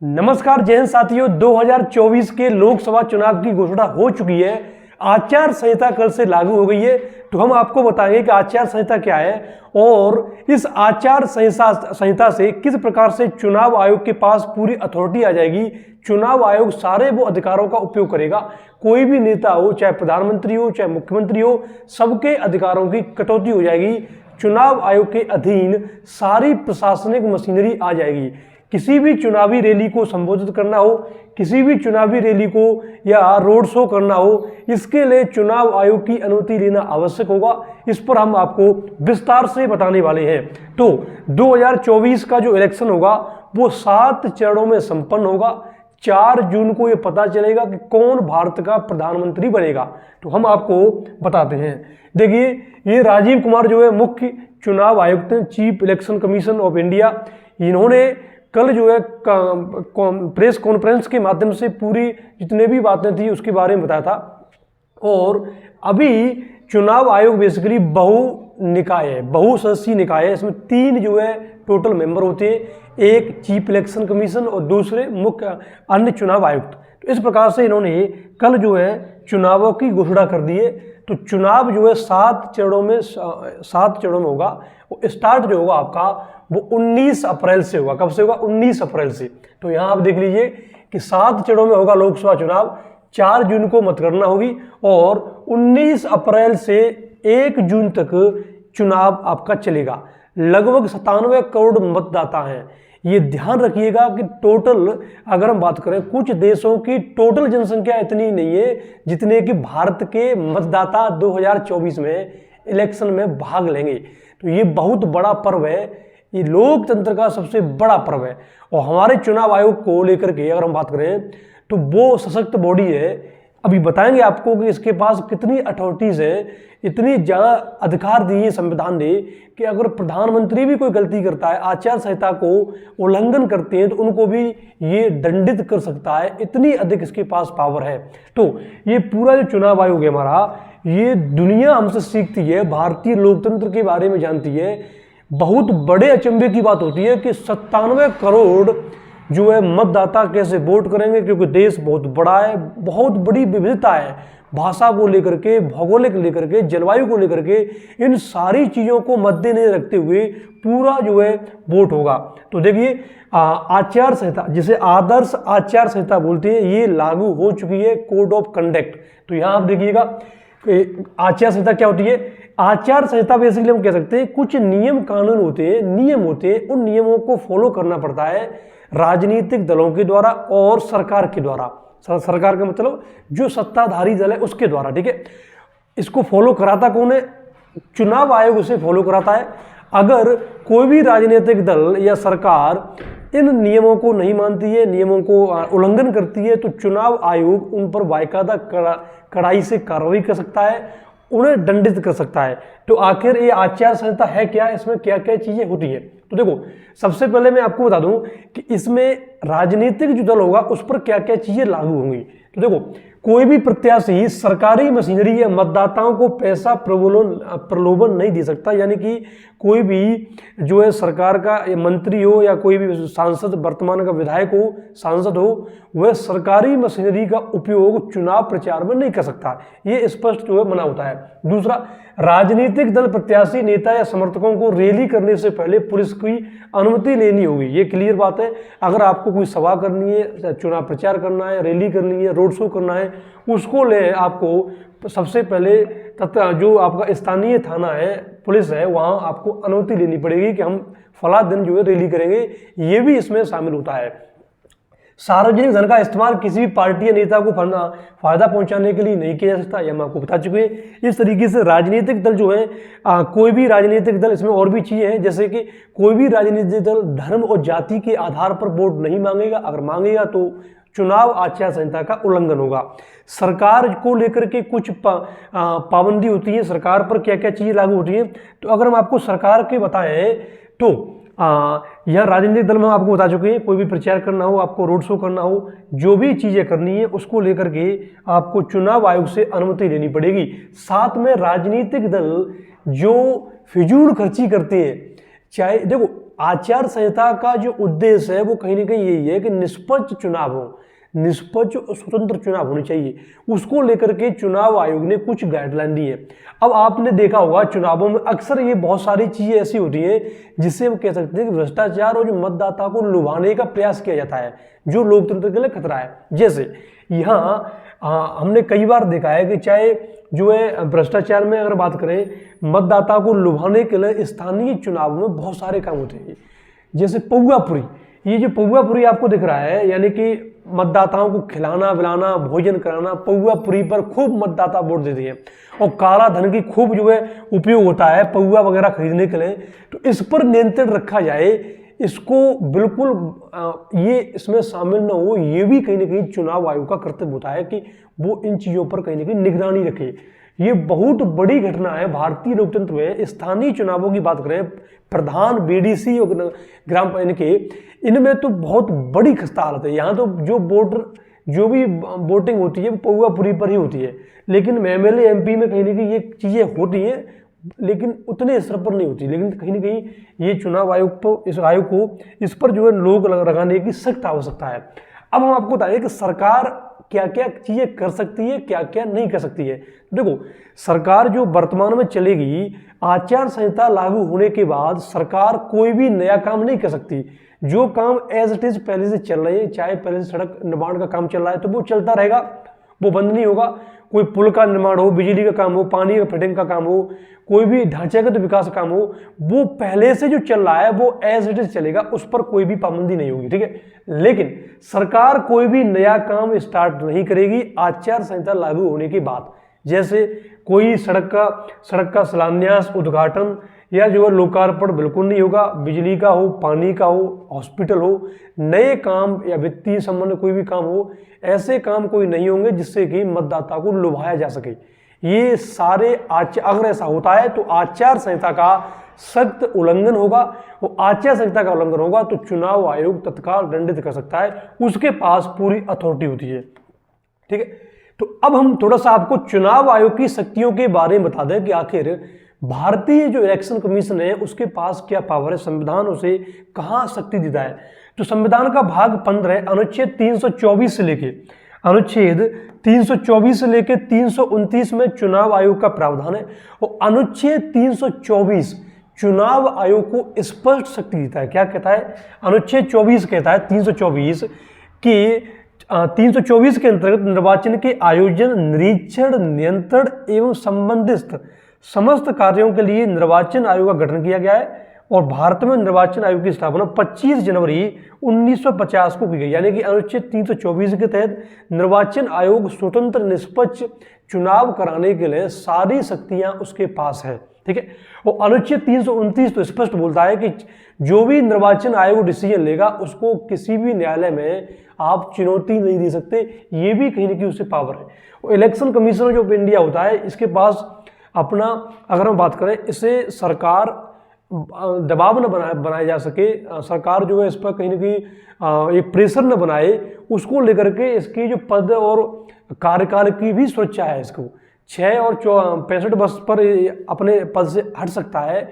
नमस्कार जय हिंद साथियों। 2024 के लोकसभा चुनाव की घोषणा हो चुकी है। आचार संहिता कल से लागू हो गई है। तो हम आपको बताएंगे कि आचार संहिता क्या है और इस आचार संहिता से किस प्रकार से चुनाव आयोग के पास पूरी अथॉरिटी आ जाएगी। चुनाव आयोग सारे वो अधिकारों का उपयोग करेगा। कोई भी नेता हो, चाहे प्रधानमंत्री हो, चाहे मुख्यमंत्री हो, सबके अधिकारों की कटौती हो जाएगी। चुनाव आयोग के अधीन सारी प्रशासनिक मशीनरी आ जाएगी। किसी भी चुनावी रैली को संबोधित करना हो, किसी भी चुनावी रैली को या रोड शो करना हो, इसके लिए चुनाव आयोग की अनुमति लेना आवश्यक होगा। इस पर हम आपको विस्तार से बताने वाले हैं। तो 2024 का जो इलेक्शन होगा वो 7 चरणों में संपन्न होगा। 4 जून को ये पता चलेगा कि कौन भारत का प्रधानमंत्री बनेगा। तो हम आपको बताते हैं। देखिए, ये राजीव कुमार जो है मुख्य चुनाव आयुक्त हैं, chief election commission of India. इन्होंने कल जो है प्रेस कॉन्फ्रेंस के माध्यम से पूरी जितने भी बातें थी उसके बारे में बताया था। और अभी चुनाव आयोग बेसिकली बहुनिकाय है, बहुसदस्यीय निकाय है। इसमें 3 जो है टोटल मेंबर होते हैं, एक चीफ इलेक्शन कमीशन और दूसरे मुख्य अन्य चुनाव आयुक्त। तो इस प्रकार से इन्होंने कल जो है चुनावों की घोषणा कर दी है। तो चुनाव जो है 7 चरणों में होगा। स्टार्ट जो होगा आपका वो 19 अप्रैल से होगा। कब से होगा? 19 अप्रैल से। तो यहाँ आप देख लीजिए कि 7 चरणों में होगा लोकसभा चुनाव। 4 जून को मतगणना होगी और 19 अप्रैल से 1 जून तक चुनाव आपका चलेगा। लगभग 97 करोड़ मतदाता हैं। ये ध्यान रखिएगा कि टोटल अगर हम बात करें, कुछ देशों की टोटल जनसंख्या इतनी नहीं है जितने कि भारत के मतदाता 2024 में इलेक्शन में भाग लेंगे। तो ये बहुत बड़ा पर्व है, ये लोकतंत्र का सबसे बड़ा पर्व है। और हमारे चुनाव आयोग को लेकर के अगर हम बात करें तो वो सशक्त बॉडी है। अभी बताएंगे आपको कि इसके पास कितनी अथॉरिटीज है, इतनी ज़्यादा अधिकार दिए संविधान ने कि अगर प्रधानमंत्री भी कोई गलती करता है, आचार संहिता को उल्लंघन करते हैं, तो उनको भी ये दंडित कर सकता है। इतनी अधिक इसके पास पावर है। तो ये पूरा जो चुनाव आयोग है हमारा, ये दुनिया हमसे सीखती है, भारतीय लोकतंत्र के बारे में जानती है। बहुत बड़े अचंभे की बात होती है कि 97 करोड़ जो है मतदाता कैसे वोट करेंगे, क्योंकि देश बहुत बड़ा है, बहुत बड़ी विविधता है, भाषा को लेकर के, भौगोलिक लेकर के, जलवायु को लेकर के, इन सारी चीज़ों को मद्देनजर रखते हुए पूरा जो है वोट होगा। तो देखिए, आचार संहिता, जिसे आदर्श आचार संहिता बोलते हैं, ये लागू हो चुकी है, कोड ऑफ कंडक्ट। तो यहाँ आप देखिएगा आचार संहिता क्या होती है। आचार संहिता बेसिकली हम कह सकते हैं कुछ नियम कानून होते हैं, नियम होते हैं, उन नियमों को फॉलो करना पड़ता है राजनीतिक दलों के द्वारा और सरकार के द्वारा। सरकार का मतलब जो सत्ताधारी दल है उसके द्वारा, ठीक है। इसको फॉलो कराता कौन है? चुनाव आयोग उसे फॉलो कराता है। अगर कोई भी राजनीतिक दल या सरकार इन नियमों को नहीं मानती है, नियमों को उल्लंघन करती है, तो चुनाव आयोग उन पर बाकायदा कड़ाई से कार्रवाई कर सकता है, उन्हें दंडित कर सकता है। तो आखिर ये आचार संहिता है क्या, इसमें क्या क्या चीजें होती है? तो देखो, सबसे पहले मैं आपको बता दूं कि इसमें राजनीतिक जो दल होगा उस पर क्या क्या चीजें लागू होंगी। तो देखो, कोई भी प्रत्याशी सरकारी मशीनरी या मतदाताओं को पैसा प्रलोभन नहीं दे सकता। यानी कि कोई भी जो है सरकार का मंत्री हो या कोई भी सांसद, वर्तमान का विधायक हो, सांसद हो, वह सरकारी मशीनरी का उपयोग चुनाव प्रचार में नहीं कर सकता। ये स्पष्ट जो है मना होता है। दूसरा, राजनीतिक दल प्रत्याशी, नेता या समर्थकों को रैली करने से पहले पुलिस की अनुमति लेनी होगी। ये क्लियर बात है। अगर आपको कोई सभा करनी है, चुनाव प्रचार करना है, रैली करनी है, रोड शो करना है, उसको ले आपको सबसे पहले जो आपका स्थानीय थाना है, पुलिस है, वहाँ आपको अनुमति लेनी पड़ेगी कि हम फला दिन जो है रैली करेंगे। ये भी इसमें शामिल होता है। सार्वजनिक धन का इस्तेमाल किसी भी पार्टी या नेता को फायदा पहुंचाने के लिए नहीं किया जा सकता, यह हम आपको बता चुके हैं। इस तरीके से राजनीतिक दल जो है, कोई भी राजनीतिक दल, इसमें और भी चीजें हैं, जैसे कि कोई भी राजनीतिक दल धर्म और जाति के आधार पर वोट नहीं मांगेगा। अगर मांगेगा तो चुनाव आचार संहिता का उल्लंघन होगा। सरकार को लेकर के कुछ पाबंदी होती है, सरकार पर क्या क्या चीजें लागू होती हैं। तो अगर हम आपको सरकार के बताएं तो यह राजनीतिक दल में हम आपको बता चुके हैं, कोई भी प्रचार करना हो, आपको रोड शो करना हो, जो भी चीजें करनी है उसको लेकर के आपको चुनाव आयोग से अनुमति लेनी पड़ेगी। साथ में राजनीतिक दल जो फिजूल खर्ची करते हैं, चाहे देखो आचार संहिता का जो उद्देश्य है वो कहीं ना कहीं यही है कि निष्पक्ष चुनाव हो, निष्पक्ष और स्वतंत्र चुनाव होने चाहिए। उसको लेकर के चुनाव आयोग ने कुछ गाइडलाइन दी है। अब आपने देखा होगा चुनावों में अक्सर ये बहुत सारी चीजें ऐसी होती हैं जिससे हम कह सकते हैं कि भ्रष्टाचार और जो मतदाता को लुभाने का प्रयास किया जाता है, जो लोकतंत्र के लिए खतरा है। जैसे यहाँ हमने कई बार देखा है कि चाहे जो है भ्रष्टाचार में अगर बात करें, मतदाता को लुभाने के लिए स्थानीय चुनाव में बहुत सारे काम होते हैं। जैसे पौआपुरी, ये जो पौआपुरी आपको दिख रहा है, यानी कि मतदाताओं को खिलाना पिलाना भोजन कराना, पौआपुरी पर खूब मतदाता वोट देते हैं और काला धन की खूब जो है उपयोग होता है पौआ वगैरह खरीदने के लिए। तो इस पर नियंत्रण रखा जाए, इसको बिल्कुल ये इसमें शामिल न हो, ये भी कहीं ना कहीं चुनाव आयोग का कर्तव्य होता है कि वो इन चीज़ों पर कहीं ना कहीं निगरानी रखे। ये बहुत बड़ी घटना है भारतीय लोकतंत्र में। स्थानीय चुनावों की बात करें, प्रधान, बीडीसी और ग्राम पंचायत के, इनमें तो बहुत बड़ी खस्ता हालत है। यहाँ तो जो भी वोटिंग होती है वो पौआपुरी पर ही होती है, लेकिन एमएलए एमपी में कहीं ना कहीं ये चीज़ें होती हैं, लेकिन उतने स्तर पर नहीं होती। लेकिन कहीं ना कहीं ये चुनाव आयोग को, इस आयोग को इस पर जो है लोग लगाने की सख्त आवश्यकता है। अब हम आपको बताएं कि सरकार क्या क्या चीज़ें कर सकती है, क्या क्या नहीं कर सकती है। देखो, सरकार जो वर्तमान में चलेगी, आचार संहिता लागू होने के बाद सरकार कोई भी नया काम नहीं कर सकती। जो काम एज इट इज पहले से चल रहे हैं, चाहे पहले से सड़क निर्माण का काम चल रहा है तो वो चलता रहेगा, वो बंद नहीं होगा। कोई पुल का निर्माण हो, बिजली का काम हो, पानी का फिटिंग का काम हो, कोई भी ढांचागत विकास का काम हो, वो पहले से जो चल रहा है वो एज इट इज चलेगा, उस पर कोई भी पाबंदी नहीं होगी, ठीक है। लेकिन सरकार कोई भी नया काम स्टार्ट नहीं करेगी आचार संहिता लागू होने के बाद। जैसे कोई सड़क का शिलान्यास, उद्घाटन या जो है लोकार्पण बिल्कुल नहीं होगा। बिजली का हो, पानी का हो, हॉस्पिटल हो, नए काम या वित्तीय संबंध कोई भी काम हो, ऐसे काम कोई नहीं होंगे जिससे कि मतदाता को लुभाया जा सके। ये सारे अगर ऐसा होता है तो आचार संहिता का सख्त उल्लंघन होगा। वो आचार संहिता का उल्लंघन होगा तो चुनाव आयोग तत्काल दंडित कर सकता है, उसके पास पूरी अथॉरिटी होती है, ठीक है। तो अब हम थोड़ा सा आपको चुनाव आयोग की शक्तियों के बारे में बता दें कि आखिर भारतीय जो इलेक्शन कमीशन है उसके पास क्या पावर है, संविधान उसे कहाँ शक्ति देता है। तो संविधान का भाग 15 अनुच्छेद 324 से लेके अनुच्छेद 324 से लेके 329 में चुनाव आयोग का प्रावधान है। और अनुच्छेद 324 चुनाव आयोग को स्पष्ट शक्ति देता है। क्या कहता है? अनुच्छेद 24 कहता है 324 कि 324 के अंतर्गत निर्वाचन के आयोजन, निरीक्षण, नियंत्रण एवं संबंधित समस्त कार्यों के लिए निर्वाचन आयोग का गठन किया गया है। और भारत में निर्वाचन आयोग की स्थापना 25 जनवरी 1950 को की गई। यानी कि अनुच्छेद 324 के तहत निर्वाचन आयोग स्वतंत्र निष्पक्ष चुनाव कराने के लिए सारी शक्तियां उसके पास है, ठीक है। और अनुच्छेद 329 तो स्पष्ट बोलता है कि जो भी निर्वाचन आयोग डिसीजन लेगा उसको किसी भी न्यायालय में आप चुनौती नहीं दे सकते। ये भी कहीं ना कहीं उससे पावर है। और इलेक्शन कमीशन ऑफ इंडिया होता है, इसके पास अपना, अगर हम बात करें, इसे सरकार दबाव न बनाया जा सके, सरकार जो है इस पर कहीं ना कहीं एक प्रेशर न बनाए, उसको लेकर के इसकी जो पद और कार्यकाल की भी सुरक्षा है। इसको 6 और 65 वर्ष पर अपने पद से हट सकता है।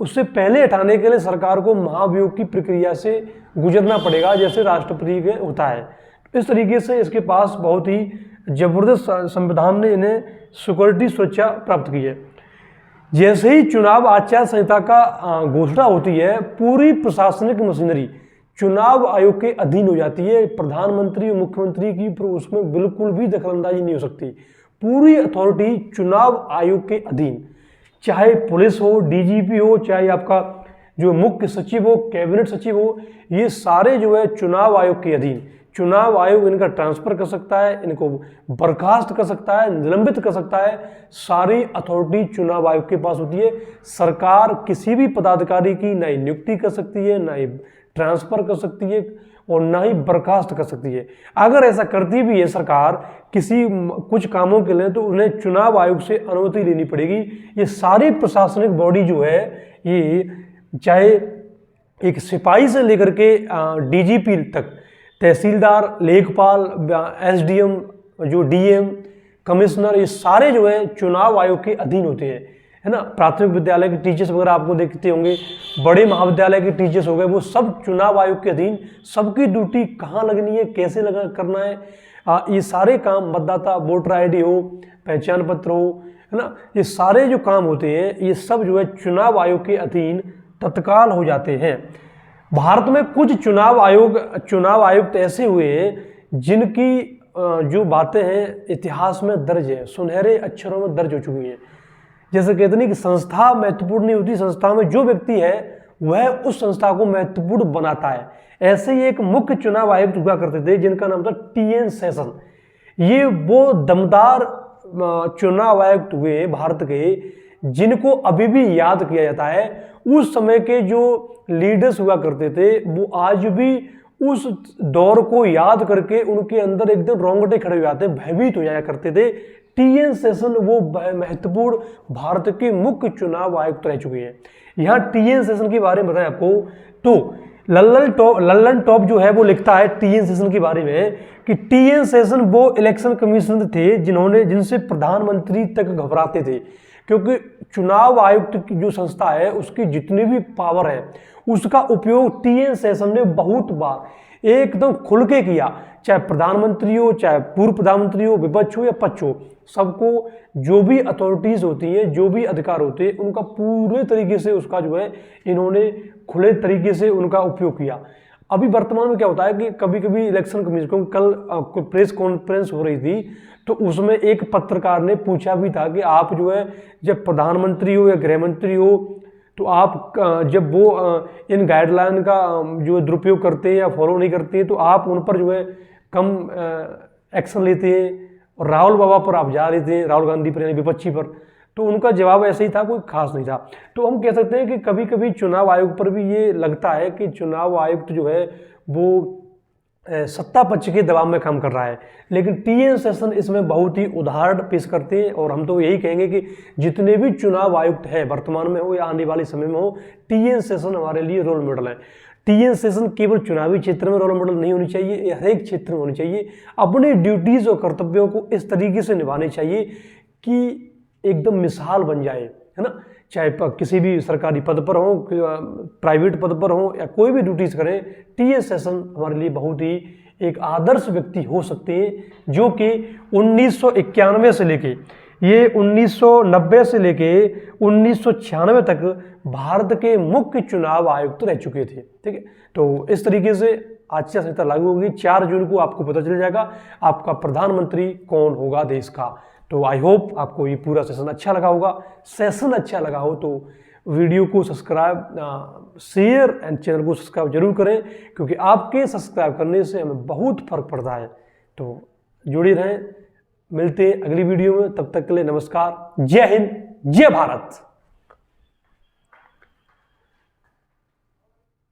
उससे पहले हटाने के लिए सरकार को महाभियोग की प्रक्रिया से गुजरना पड़ेगा, जैसे राष्ट्रपति के होता है। इस तरीके से इसके पास बहुत ही जबरदस्त संविधान ने इन्हें सिक्योरिटी सुरक्षा प्राप्त की है। जैसे ही चुनाव आचार संहिता का घोषणा होती है, पूरी प्रशासनिक मशीनरी चुनाव आयोग के अधीन हो जाती है। प्रधानमंत्री और मुख्यमंत्री की उसमें बिल्कुल भी दखलंदाजी नहीं हो सकती। पूरी अथॉरिटी चुनाव आयोग के अधीन, चाहे पुलिस हो, डीजीपी हो, चाहे आपका जो मुख्य सचिव हो, कैबिनेट सचिव हो, ये सारे जो है चुनाव आयोग के अधीन। चुनाव आयोग इनका ट्रांसफर कर सकता है, इनको बर्खास्त कर सकता है, निलंबित कर सकता है। सारी अथॉरिटी चुनाव आयोग के पास होती है। सरकार किसी भी पदाधिकारी की ना ही नियुक्ति कर सकती है, ना ही ट्रांसफर कर सकती है और ना ही बर्खास्त कर सकती है। अगर ऐसा करती भी है सरकार किसी कुछ कामों के लिए, तो उन्हें चुनाव आयोग से अनुमति लेनी पड़ेगी। ये सारी प्रशासनिक बॉडी जो है, ये चाहे एक सिपाही से लेकर के डीजीपी तक, तहसीलदार, लेखपाल, एसडीएम, जो डीएम, कमिश्नर, ये सारे जो है चुनाव आयोग के अधीन होते हैं। है ना, प्राथमिक विद्यालय के टीचर्स वगैरह आपको देखते होंगे, बड़े महाविद्यालय के टीचर्स हो गए, वो सब चुनाव आयोग के अधीन, सबकी ड्यूटी कहाँ लगनी है, कैसे लगा करना है, ये सारे काम, मतदाता वोटर आईडी हो, पहचान पत्र हो, है ना, ये सारे जो काम होते हैं ये सब जो है चुनाव आयोग के अधीन तत्काल हो जाते हैं। भारत में कुछ चुनाव आयुक्त ऐसे हुए हैं जिनकी जो बातें हैं इतिहास में दर्ज है, सुनहरे अक्षरों में दर्ज हो चुकी हैं। जैसे कहते नहीं कि संस्था महत्वपूर्ण नहीं होती, संस्था में जो व्यक्ति है वह उस संस्था को महत्वपूर्ण बनाता है। ऐसे ही एक मुख्य चुनाव आयुक्त हुआ करते थे जिनका नाम था टी.एन. शेषन। ये वो दमदार चुनाव आयुक्त हुए भारत के जिनको अभी भी याद किया जाता है। उस समय के जो लीडर्स हुआ करते थे वो आज भी उस दौर को याद करके उनके अंदर एकदम रोंगटे खड़े हो जाते, भयभीत हो जाया करते थे। टी.एन. शेषन वो महत्वपूर्ण भारत के मुख्य चुनाव आयुक्त रह चुके हैं। यहाँ टी.एन. शेषन के बारे में बताएं आपको तो लल्लन टॉप जो है वो लिखता है टी.एन. शेषन के बारे में कि टी.एन. शेषन वो इलेक्शन कमिश्नर थे जिनसे प्रधानमंत्री तक घबराते थे, क्योंकि चुनाव आयुक्त की जो संस्था है उसकी जितनी भी पावर है उसका उपयोग टी.एन. शेषन ने बहुत बार एकदम खुल के किया, चाहे प्रधानमंत्री हो, चाहे पूर्व प्रधानमंत्री हो, विपक्ष हो या पक्ष हो, सबको जो भी अथॉरिटीज होती है, जो भी अधिकार होते हैं, उनका पूरे तरीके से उसका जो है इन्होंने खुले तरीके से उनका उपयोग किया। अभी वर्तमान में क्या होता है कि कभी कभी इलेक्शन कमीशन, कल प्रेस कॉन्फ्रेंस हो रही थी तो उसमें एक पत्रकार ने पूछा भी था कि आप जो है जब प्रधानमंत्री हो या गृह मंत्री हो तो आप जब वो इन गाइडलाइन का जो दुरुपयोग करते हैं या फॉलो नहीं करते हैं तो आप उन पर जो है कम एक्शन लेते हैं, और राहुल बाबा पर आप जा रहे थे, राहुल गांधी पर यानी विपक्षी पर, तो उनका जवाब ऐसे ही था, कोई खास नहीं था। तो हम कह सकते हैं कि कभी कभी चुनाव आयोग पर भी ये लगता है कि चुनाव आयुक्त जो है वो सत्ता पक्ष के दबाव में काम कर रहा है, लेकिन टी.एन. शेषन इसमें बहुत ही उदाहरण पेश करते हैं। और हम तो यही कहेंगे कि जितने भी चुनाव आयुक्त हैं वर्तमान में हो या आने वाले समय में हो, टी.एन. शेषन हमारे लिए रोल मॉडल है। टी.एन. शेषन केवल चुनावी क्षेत्र में रोल मॉडल नहीं होनी चाहिए, हर एक क्षेत्र में होनी चाहिए। अपनी ड्यूटीज और कर्तव्यों को इस तरीके से निभाने चाहिए कि एकदम मिसाल बन जाए, है ना, चाहे किसी भी सरकारी पद पर हो, प्राइवेट पद पर हो या कोई भी ड्यूटीज करें, टी.एन. शेषन हमारे लिए बहुत ही एक आदर्श व्यक्ति हो सकते हैं, जो कि 1991 से लेके ये 1990 से लेके 1996 तक भारत के मुख्य चुनाव आयुक्त रह चुके थे। ठीक है, तो इस तरीके से आचार संहिता लागू होगी। 4 जून को आपको पता चल जाएगा आपका प्रधानमंत्री कौन होगा देश का। तो आई होप आपको ये पूरा सेशन अच्छा लगा होगा। सेशन अच्छा लगा हो तो वीडियो को सब्सक्राइब, शेयर एंड चैनल को सब्सक्राइब जरूर करें, क्योंकि आपके सब्सक्राइब करने से हमें बहुत फर्क पड़ता है। तो जुड़े रहें, मिलते हैं अगली वीडियो में, तब तक के लिए नमस्कार, जय हिंद, जय भारत।